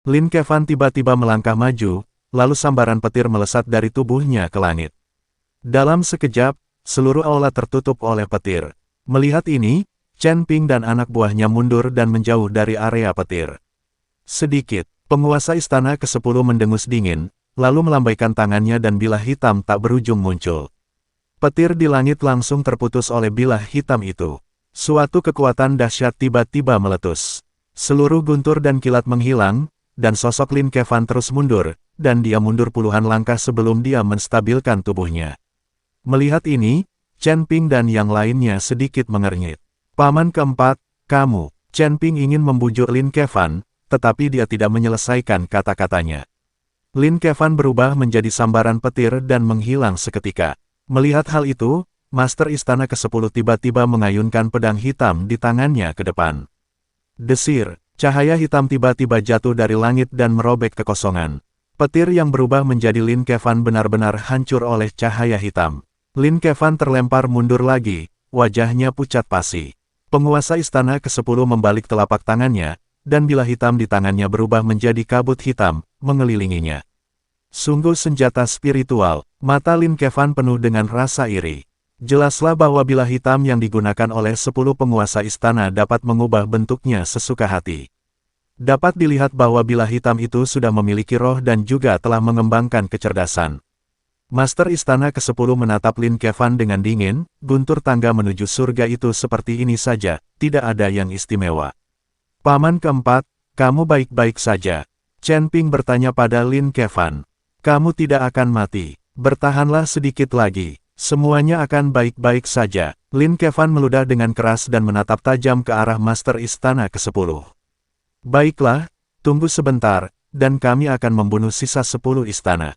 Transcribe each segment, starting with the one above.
Lin Kevan tiba-tiba melangkah maju, lalu sambaran petir melesat dari tubuhnya ke langit. Dalam sekejap, seluruh aula tertutup oleh petir. Melihat ini, Chen Ping dan anak buahnya mundur dan menjauh dari area petir. Sedikit, penguasa istana ke-10 mendengus dingin, lalu melambaikan tangannya dan bilah hitam tak berujung muncul. Petir di langit langsung terputus oleh bilah hitam itu. Suatu kekuatan dahsyat tiba-tiba meletus. Seluruh guntur dan kilat menghilang, dan sosok Lin Kevan terus mundur, dan dia mundur puluhan langkah sebelum dia menstabilkan tubuhnya. Melihat ini, Chen Ping dan yang lainnya sedikit mengernyit. Paman keempat, kamu. Chen Ping ingin membujuk Lin Kevan, tetapi dia tidak menyelesaikan kata-katanya. Lin Kevan berubah menjadi sambaran petir dan menghilang seketika. Melihat hal itu, Master Istana ke-10 tiba-tiba mengayunkan pedang hitam di tangannya ke depan. Desir, cahaya hitam tiba-tiba jatuh dari langit dan merobek kekosongan. Petir yang berubah menjadi Lin Kevan benar-benar hancur oleh cahaya hitam. Lin Kevan terlempar mundur lagi, wajahnya pucat pasi. Penguasa istana ke-10 membalik telapak tangannya, dan bilah hitam di tangannya berubah menjadi kabut hitam, mengelilinginya. Sungguh senjata spiritual, mata Lin Kevan penuh dengan rasa iri. Jelaslah bahwa bilah hitam yang digunakan oleh 10 penguasa istana dapat mengubah bentuknya sesuka hati. Dapat dilihat bahwa bilah hitam itu sudah memiliki roh dan juga telah mengembangkan kecerdasan. Master Istana ke-10 menatap Lin Kevan dengan dingin, guntur tangga menuju surga itu seperti ini saja, tidak ada yang istimewa. Paman keempat, kamu baik-baik saja. Chen Ping bertanya pada Lin Kevan. Kamu tidak akan mati, bertahanlah sedikit lagi. Semuanya akan baik-baik saja. Lin Kevan meludah dengan keras dan menatap tajam ke arah Master Istana ke-10. Baiklah, tunggu sebentar, dan kami akan membunuh sisa 10 istana.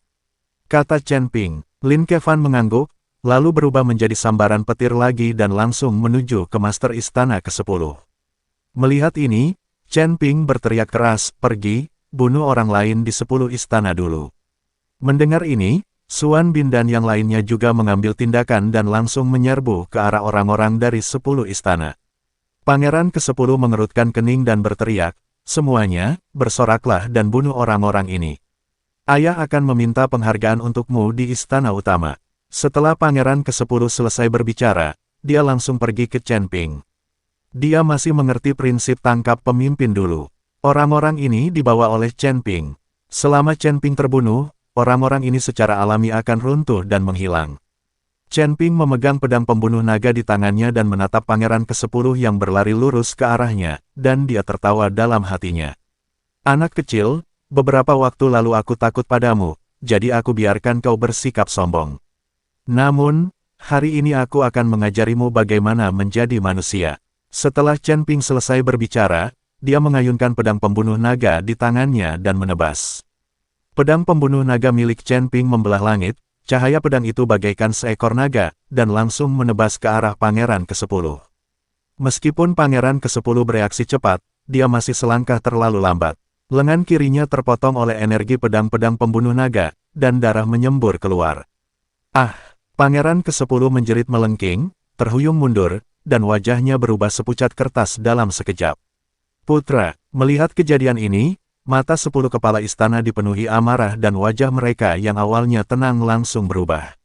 Kata Chen Ping. Lin Kevan mengangguk, lalu berubah menjadi sambaran petir lagi dan langsung menuju ke Master Istana ke-10. Melihat ini, Chen Ping berteriak keras, pergi, bunuh orang lain di 10 istana dulu. Mendengar ini, Xuan Bin dan yang lainnya juga mengambil tindakan dan langsung menyerbu ke arah orang-orang dari 10 istana. Pangeran ke-10 mengerutkan kening dan berteriak, semuanya, bersoraklah dan bunuh orang-orang ini. Ayah akan meminta penghargaan untukmu di istana utama. Setelah Pangeran ke-10 selesai berbicara, dia langsung pergi ke Chen Ping. Dia masih mengerti prinsip tangkap pemimpin dulu. Orang-orang ini dibawa oleh Chen Ping. Selama Chen Ping terbunuh, orang-orang ini secara alami akan runtuh dan menghilang. Chen Ping memegang pedang pembunuh naga di tangannya dan menatap Pangeran ke-10 yang berlari lurus ke arahnya, dan dia tertawa dalam hatinya. Anak kecil, beberapa waktu lalu aku takut padamu, jadi aku biarkan kau bersikap sombong. Namun, hari ini aku akan mengajarimu bagaimana menjadi manusia. Setelah Chen Ping selesai berbicara, dia mengayunkan pedang pembunuh naga di tangannya dan menebas. Pedang pembunuh naga milik Chen Ping membelah langit, cahaya pedang itu bagaikan seekor naga, dan langsung menebas ke arah Pangeran ke-10. Meskipun Pangeran ke-10 bereaksi cepat, dia masih selangkah terlalu lambat. Lengan kirinya terpotong oleh energi pedang-pedang pembunuh naga, dan darah menyembur keluar. Ah! Pangeran ke-10 menjerit melengking, terhuyung mundur, dan wajahnya berubah sepucat kertas dalam sekejap. Putra, melihat kejadian ini, mata 10 kepala istana dipenuhi amarah dan wajah mereka yang awalnya tenang langsung berubah.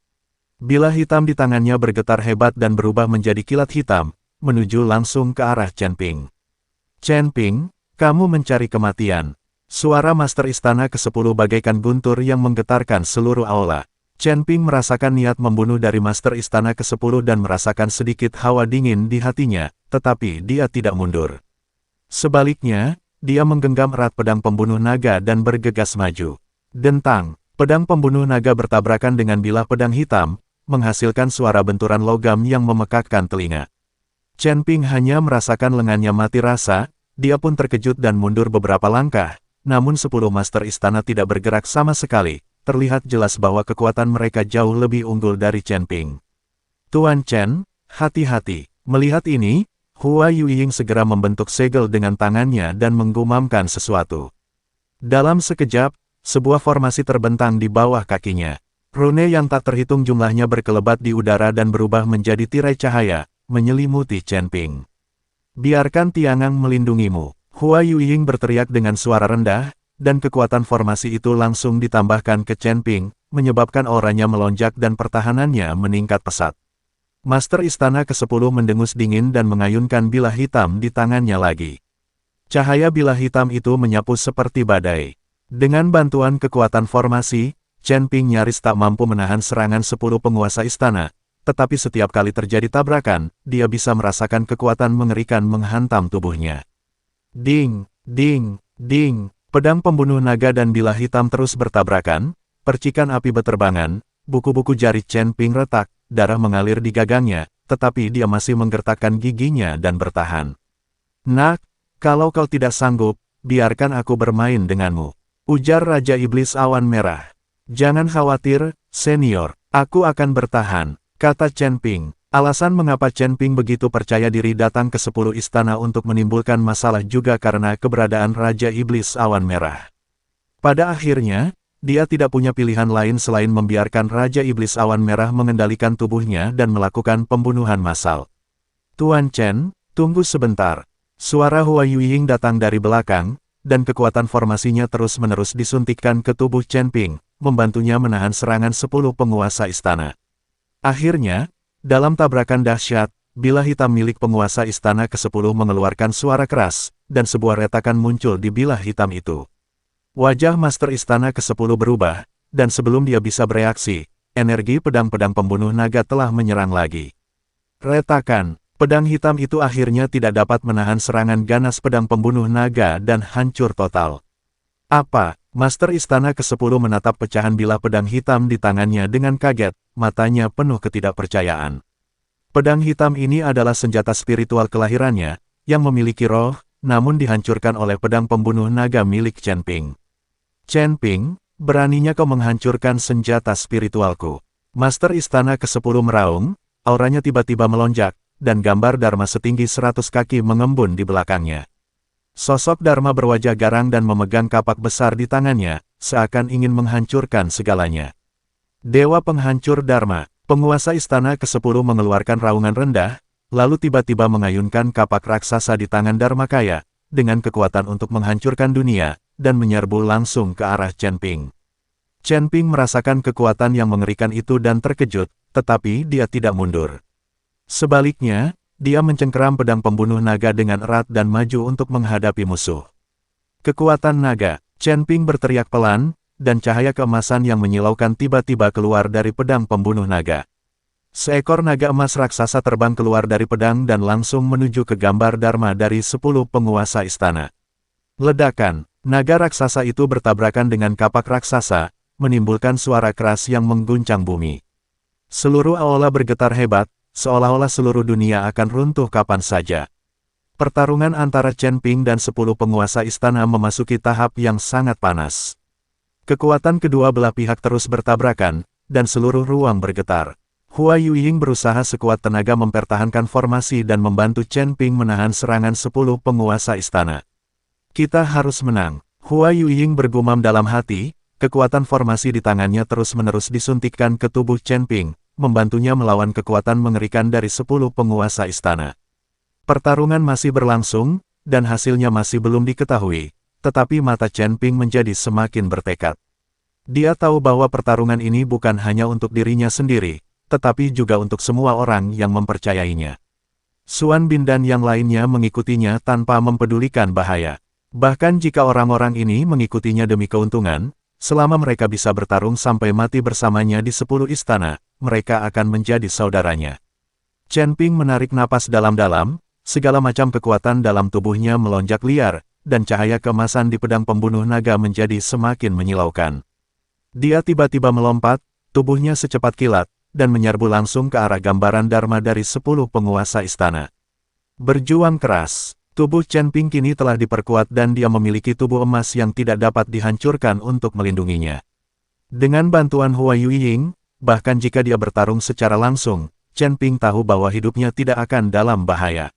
Bilah hitam di tangannya bergetar hebat dan berubah menjadi kilat hitam, menuju langsung ke arah Chen Ping. Chen Ping, kamu mencari kematian. Suara Master Istana ke-10 bagaikan guntur yang menggetarkan seluruh aula. Chen Ping merasakan niat membunuh dari Master Istana ke-10 dan merasakan sedikit hawa dingin di hatinya, tetapi dia tidak mundur. Sebaliknya, dia menggenggam erat pedang pembunuh naga dan bergegas maju. Dentang, pedang pembunuh naga bertabrakan dengan bilah pedang hitam, menghasilkan suara benturan logam yang memekakkan telinga. Chen Ping hanya merasakan lengannya mati rasa, dia pun terkejut dan mundur beberapa langkah, namun 10 master istana tidak bergerak sama sekali, terlihat jelas bahwa kekuatan mereka jauh lebih unggul dari Chen Ping. Tuan Chen, hati-hati. Melihat ini, Hua Yueying segera membentuk segel dengan tangannya dan menggumamkan sesuatu. Dalam sekejap, sebuah formasi terbentang di bawah kakinya. Rune yang tak terhitung jumlahnya berkelebat di udara dan berubah menjadi tirai cahaya, menyelimuti Chen Ping. Biarkan Tiangang melindungimu. Hua Yueying berteriak dengan suara rendah, dan kekuatan formasi itu langsung ditambahkan ke Chen Ping, menyebabkan auranya melonjak dan pertahanannya meningkat pesat. Master Istana ke-10 mendengus dingin dan mengayunkan bilah hitam di tangannya lagi. Cahaya bilah hitam itu menyapu seperti badai. Dengan bantuan kekuatan formasi, Chen Ping nyaris tak mampu menahan serangan 10 penguasa istana, tetapi setiap kali terjadi tabrakan, dia bisa merasakan kekuatan mengerikan menghantam tubuhnya. Ding, ding, ding, pedang pembunuh naga dan bilah hitam terus bertabrakan, percikan api beterbangan, buku-buku jari Chen Ping retak, darah mengalir di gagangnya, tetapi dia masih menggertakkan giginya dan bertahan. Nak, kalau kau tidak sanggup, biarkan aku bermain denganmu, ujar Raja Iblis Awan Merah. Jangan khawatir, senior, aku akan bertahan, kata Chen Ping. Alasan mengapa Chen Ping begitu percaya diri datang ke 10 istana untuk menimbulkan masalah juga karena keberadaan Raja Iblis Awan Merah. Pada akhirnya, dia tidak punya pilihan lain selain membiarkan Raja Iblis Awan Merah mengendalikan tubuhnya dan melakukan pembunuhan massal. Tuan Chen, tunggu sebentar. Suara Hua Yuying datang dari belakang, dan kekuatan formasinya terus-menerus disuntikkan ke tubuh Chen Ping, membantunya menahan serangan 10 penguasa istana. Akhirnya, dalam tabrakan dahsyat, bilah hitam milik penguasa istana ke-10 mengeluarkan suara keras, dan sebuah retakan muncul di bilah hitam itu. Wajah Master Istana ke-10 berubah, dan sebelum dia bisa bereaksi, energi pedang-pedang pembunuh naga telah menyerang lagi. Retakan, pedang hitam itu akhirnya tidak dapat menahan serangan ganas pedang pembunuh naga dan hancur total. Apa? Master Istana ke-10 menatap pecahan bilah pedang hitam di tangannya dengan kaget, matanya penuh ketidakpercayaan. Pedang hitam ini adalah senjata spiritual kelahirannya, yang memiliki roh, namun dihancurkan oleh pedang pembunuh naga milik Chen Ping. Chen Ping, beraninya kau menghancurkan senjata spiritualku. Master Istana ke-10 meraung, auranya tiba-tiba melonjak, dan gambar Dharma setinggi 100 kaki mengembun di belakangnya. Sosok Dharma berwajah garang dan memegang kapak besar di tangannya, seakan ingin menghancurkan segalanya. Dewa Penghancur Dharma, penguasa Istana ke-10 mengeluarkan raungan rendah, lalu tiba-tiba mengayunkan kapak raksasa di tangan Dharmakaya, dengan kekuatan untuk menghancurkan dunia, dan menyerbu langsung ke arah Chen Ping. Chen Ping merasakan kekuatan yang mengerikan itu dan terkejut, tetapi dia tidak mundur. Sebaliknya, dia mencengkeram pedang pembunuh naga dengan erat dan maju untuk menghadapi musuh. Kekuatan naga, Chen Ping berteriak pelan, dan cahaya keemasan yang menyilaukan tiba-tiba keluar dari pedang pembunuh naga. Seekor naga emas raksasa terbang keluar dari pedang dan langsung menuju ke gambar Dharma dari 10 penguasa istana. Ledakan, naga raksasa itu bertabrakan dengan kapak raksasa, menimbulkan suara keras yang mengguncang bumi. Seluruh aula bergetar hebat, seolah-olah seluruh dunia akan runtuh kapan saja. Pertarungan antara Chen Ping dan 10 penguasa istana memasuki tahap yang sangat panas. Kekuatan kedua belah pihak terus bertabrakan, dan seluruh ruang bergetar. Hua Yuying berusaha sekuat tenaga mempertahankan formasi dan membantu Chen Ping menahan serangan 10 penguasa istana. Kita harus menang. Hua Yuying bergumam dalam hati, kekuatan formasi di tangannya terus-menerus disuntikkan ke tubuh Chen Ping, membantunya melawan kekuatan mengerikan dari 10 penguasa istana. Pertarungan masih berlangsung, dan hasilnya masih belum diketahui, tetapi mata Chen Ping menjadi semakin bertekad. Dia tahu bahwa pertarungan ini bukan hanya untuk dirinya sendiri, tetapi juga untuk semua orang yang mempercayainya. Suan Bin dan yang lainnya mengikutinya tanpa mempedulikan bahaya. Bahkan jika orang-orang ini mengikutinya demi keuntungan, selama mereka bisa bertarung sampai mati bersamanya di 10 istana, mereka akan menjadi saudaranya. Chen Ping menarik napas dalam-dalam, segala macam kekuatan dalam tubuhnya melonjak liar, dan cahaya keemasan di pedang pembunuh naga menjadi semakin menyilaukan. Dia tiba-tiba melompat, tubuhnya secepat kilat, dan menyerbu langsung ke arah gambaran Dharma dari 10 penguasa istana. Berjuang keras, tubuh Chen Ping kini telah diperkuat dan dia memiliki tubuh emas yang tidak dapat dihancurkan untuk melindunginya. Dengan bantuan Hua Yuying, bahkan jika dia bertarung secara langsung, Chen Ping tahu bahwa hidupnya tidak akan dalam bahaya.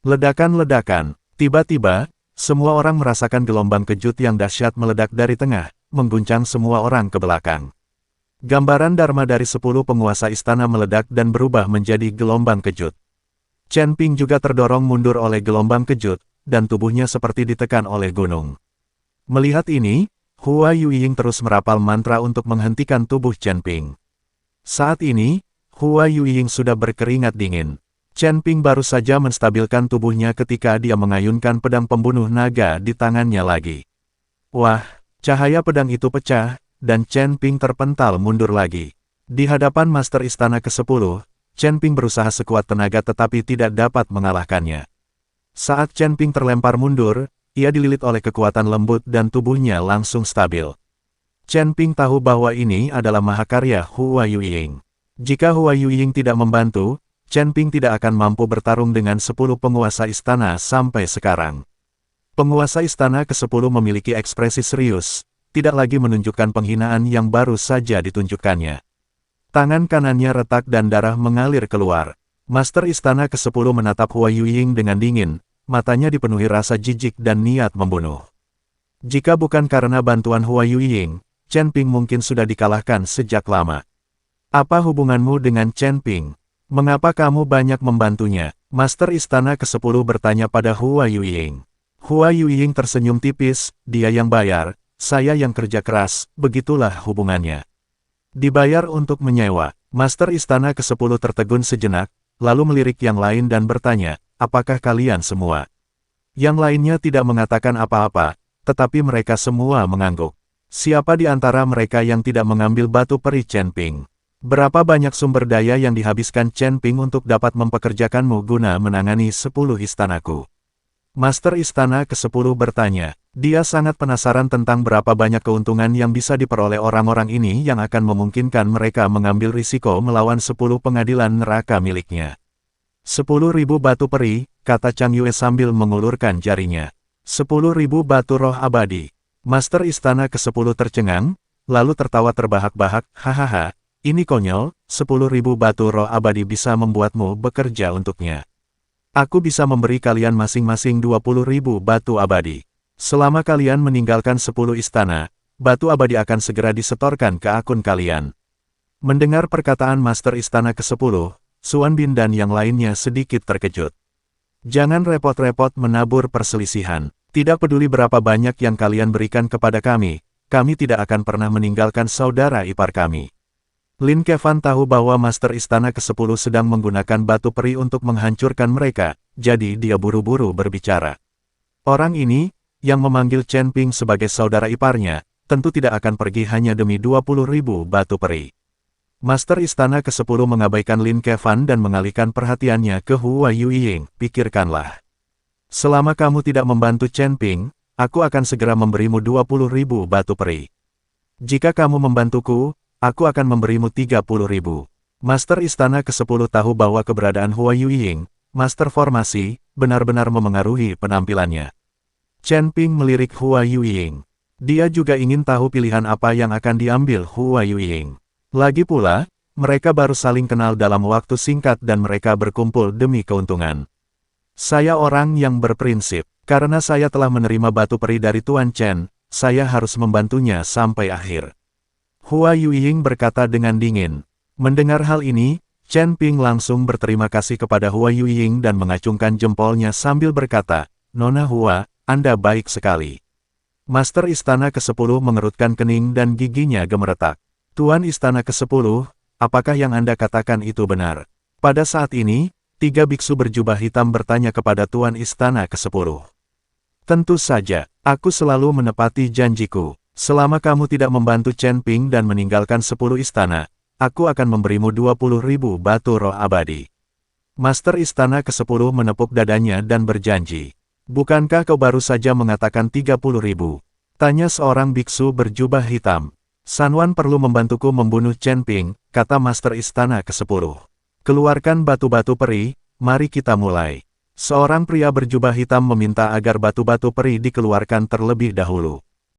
Ledakan-ledakan, tiba-tiba, semua orang merasakan gelombang kejut yang dahsyat meledak dari tengah, mengguncang semua orang ke belakang. Gambaran Dharma dari 10 penguasa istana meledak dan berubah menjadi gelombang kejut. Chen Ping juga terdorong mundur oleh gelombang kejut, dan tubuhnya seperti ditekan oleh gunung. Melihat ini, Hua Yueying terus merapal mantra untuk menghentikan tubuh Chen Ping. Saat ini, Hua Yueying sudah berkeringat dingin. Chen Ping baru saja menstabilkan tubuhnya ketika dia mengayunkan pedang pembunuh naga di tangannya lagi. Wah, cahaya pedang itu pecah, dan Chen Ping terpental mundur lagi. Di hadapan Master Istana ke-10, Chen Ping berusaha sekuat tenaga tetapi tidak dapat mengalahkannya. Saat Chen Ping terlempar mundur, ia dililit oleh kekuatan lembut dan tubuhnya langsung stabil. Chen Ping tahu bahwa ini adalah mahakarya Hua Yueying. Jika Hua Yueying tidak membantu, Chen Ping tidak akan mampu bertarung dengan 10 penguasa istana sampai sekarang. Penguasa istana ke-10 memiliki ekspresi serius, tidak lagi menunjukkan penghinaan yang baru saja ditunjukkannya. Tangan kanannya retak dan darah mengalir keluar. Master istana ke-10 menatap Hua Yueying dengan dingin, matanya dipenuhi rasa jijik dan niat membunuh. Jika bukan karena bantuan Hua Yueying, Chen Ping mungkin sudah dikalahkan sejak lama. Apa hubunganmu dengan Chen Ping? Mengapa kamu banyak membantunya? Master istana ke-10 bertanya pada Hua Yueying. Hua Yueying tersenyum tipis, dia yang bayar, saya yang kerja keras, begitulah hubungannya. Dibayar untuk menyewa. Master istana ke-10 tertegun sejenak, lalu melirik yang lain dan bertanya, apakah kalian semua? Yang lainnya tidak mengatakan apa-apa, tetapi mereka semua mengangguk. Siapa di antara mereka yang tidak mengambil batu peri Chen Ping? Berapa banyak sumber daya yang dihabiskan Chen Ping untuk dapat mempekerjakanmu guna menangani 10 istanaku? Master istana ke-10 bertanya. Dia sangat penasaran tentang berapa banyak keuntungan yang bisa diperoleh orang-orang ini yang akan memungkinkan mereka mengambil risiko melawan 10 pengadilan neraka miliknya. 10.000 batu peri, kata Chang Yue sambil mengulurkan jarinya. 10.000 batu roh abadi. Master istana ke-10 tercengang, lalu tertawa terbahak-bahak, hahaha, ini konyol, 10.000 batu roh abadi bisa membuatmu bekerja untuknya. Aku bisa memberi kalian masing-masing 20.000 batu abadi. Selama kalian meninggalkan 10 istana, batu abadi akan segera disetorkan ke akun kalian. Mendengar perkataan Master Istana ke-10, Xuan Bin dan yang lainnya sedikit terkejut. Jangan repot-repot menabur perselisihan. Tidak peduli berapa banyak yang kalian berikan kepada kami tidak akan pernah meninggalkan saudara ipar kami. Lin Kevan tahu bahwa Master Istana ke-10 sedang menggunakan batu peri untuk menghancurkan mereka, jadi dia buru-buru berbicara. Orang ini, yang memanggil Chen Ping sebagai saudara iparnya, tentu tidak akan pergi hanya demi 20.000 batu peri. Master Istana ke-10 mengabaikan Lin Kevan dan mengalihkan perhatiannya ke Hua Yueying, pikirkanlah. Selama kamu tidak membantu Chen Ping, aku akan segera memberimu 20.000 batu peri. Jika kamu membantuku, aku akan memberimu 30.000. Master Istana ke-10 tahu bahwa keberadaan Hua Yueying, Master Formasi, benar-benar memengaruhi penampilannya. Chen Ping melirik Hua Yueying. Dia juga ingin tahu pilihan apa yang akan diambil Hua Yueying. Lagi pula, mereka baru saling kenal dalam waktu singkat dan mereka berkumpul demi keuntungan. Saya orang yang berprinsip. Karena saya telah menerima batu peri dari Tuan Chen, saya harus membantunya sampai akhir. Hua Yueying berkata dengan dingin. Mendengar hal ini, Chen Ping langsung berterima kasih kepada Hua Yueying dan mengacungkan jempolnya sambil berkata, Nona Hua, Anda baik sekali. Master Istana ke-10 mengerutkan kening dan giginya gemeretak. Tuan Istana ke-10, apakah yang Anda katakan itu benar? Pada saat ini, 3 biksu berjubah hitam bertanya kepada Tuan Istana ke-10. Tentu saja, aku selalu menepati janjiku. Selama kamu tidak membantu Chen Ping dan meninggalkan 10 istana, aku akan memberimu 20.000 batu roh abadi. Master Istana ke-10 menepuk dadanya dan berjanji. Bukankah kau baru saja mengatakan 30.000? Tanya seorang biksu berjubah hitam. Sanwan perlu membantuku membunuh Chen Ping, kata Master Istana ke-10. Keluarkan batu-batu peri, mari kita mulai. Seorang pria berjubah hitam meminta agar batu-batu peri dikeluarkan terlebih dahulu.